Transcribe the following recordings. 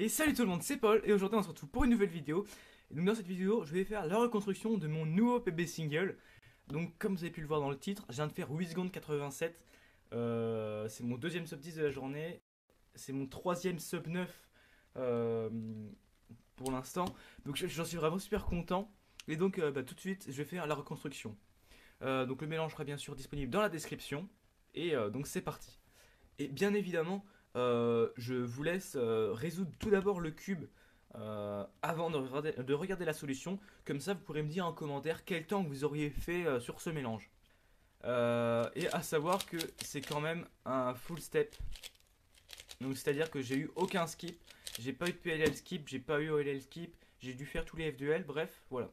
Et salut tout le monde, c'est Paul et aujourd'hui on se retrouve pour une nouvelle vidéo. Et donc dans cette vidéo, je vais faire la reconstruction de mon nouveau PB single. Donc comme vous avez pu le voir dans le titre, je viens de faire 8 secondes 87. C'est mon deuxième sub 10 de la journée. C'est mon troisième sub 9 euh, pour l'instant. Donc j'en suis vraiment super content. Et donc tout de suite, je vais faire la reconstruction. Donc le mélange sera bien sûr disponible dans la description. Et donc c'est parti. Et bien évidemment, je vous laisse résoudre tout d'abord le cube avant de regarder la solution. Comme ça, vous pourrez me dire en commentaire quel temps vous auriez fait sur ce mélange. Et à savoir que c'est quand même un full step. Donc c'est-à-dire que j'ai eu aucun skip. J'ai pas eu de PLL skip, j'ai pas eu OLL skip. J'ai dû faire tous les F2L, bref, voilà.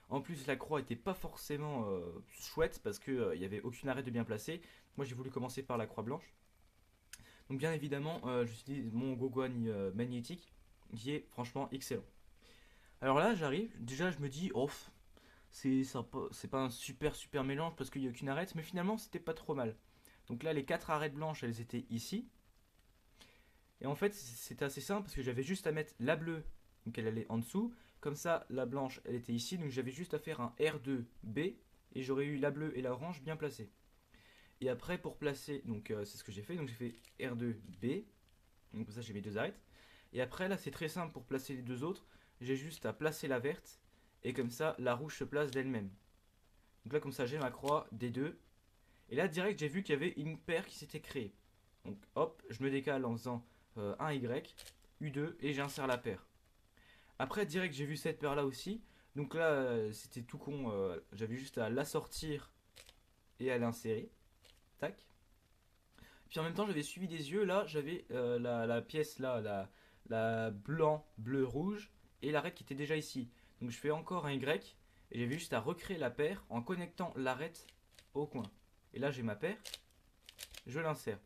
En plus, la croix était pas forcément chouette parce qu'il n'y avait aucune arrêt de bien placée. Moi, j'ai voulu commencer par la croix blanche. Donc bien évidemment, j'utilise mon Goguan magnétique qui est franchement excellent. Alors là, j'arrive, déjà je me dis, oh, c'est pas un super mélange parce qu'il n'y a aucune arête, mais finalement c'était pas trop mal. Donc là, les 4 arêtes blanches, elles étaient ici. Et en fait, c'était assez simple parce que j'avais juste à mettre la bleue, donc elle allait en dessous. Comme ça, la blanche, elle était ici, donc j'avais juste à faire un R2B et j'aurais eu la bleue et la orange bien placées. Et après, pour placer, donc c'est ce que j'ai fait. Donc j'ai fait R2B. Donc pour ça, j'ai mes deux arêtes. Et après, là, c'est très simple pour placer les deux autres. J'ai juste à placer la verte. Et comme ça, la rouge se place d'elle-même. Donc là, comme ça, j'ai ma croix des deux. Et là, direct, j'ai vu qu'il y avait une paire qui s'était créée. Donc hop, je me décale en faisant un Y, U2, et j'insère la paire. Après, direct, j'ai vu cette paire là aussi. Donc là, c'était tout con. J'avais juste à la sortir et à l'insérer. Tac. Puis en même temps, j'avais suivi des yeux. Là, j'avais la pièce là, la blanc, bleu, rouge. Et l'arête qui était déjà ici. Donc je fais encore un Y. Et j'avais juste à recréer la paire en connectant l'arête au coin. Et là, j'ai ma paire. Je l'insère.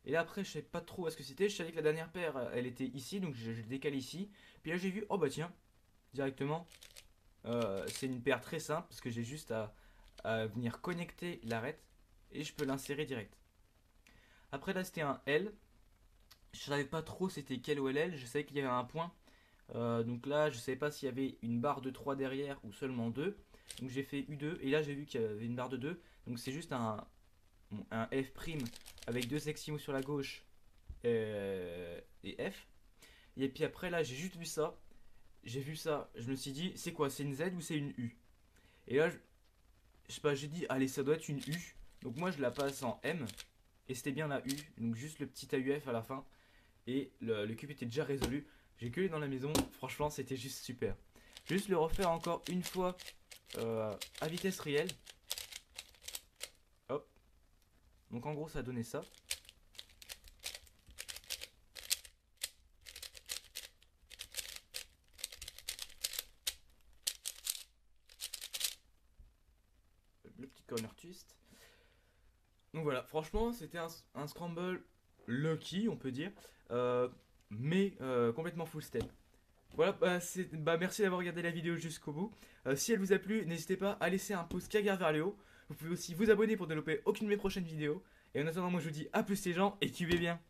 Et là, après, je sais pas trop où est-ce que c'était. Je savais que la dernière paire, elle était ici. Donc je décale ici. Puis là, j'ai vu, oh bah tiens, directement. C'est une paire très simple. Parce que j'ai juste à venir connecter l'arête. Et je peux l'insérer direct. Après là c'était un L. Je savais pas trop c'était quel OLL. Je savais qu'il y avait un point. Donc là je savais pas s'il y avait une barre de 3 derrière ou seulement 2. Donc j'ai fait U2 et là j'ai vu qu'il y avait une barre de 2. Donc c'est juste un F' avec deux seximos sur la gauche et F. Et puis après là j'ai juste vu ça. J'ai vu ça. Je me suis dit c'est quoi? C'est une Z ou c'est une U? Et là je sais pas, j'ai dit allez ça doit être une U. Donc moi je la passe en M. Et c'était bien la U, donc juste le petit AUF à la fin. Et le cube était déjà résolu. J'ai collé dans la maison, franchement c'était juste super. Je vais juste le refaire encore une fois à vitesse réelle. Hop. Donc en gros ça a donné ça. Le petit corner twist. Donc voilà, franchement c'était un scramble lucky on peut dire. euh, mais complètement full step. Voilà, merci d'avoir regardé la vidéo jusqu'au bout. Si elle vous a plu, n'hésitez pas à laisser un pouce caguer vers le haut. Vous pouvez aussi vous abonner pour ne louper aucune de mes prochaines vidéos. Et en attendant, moi je vous dis à plus les gens et cubez bien.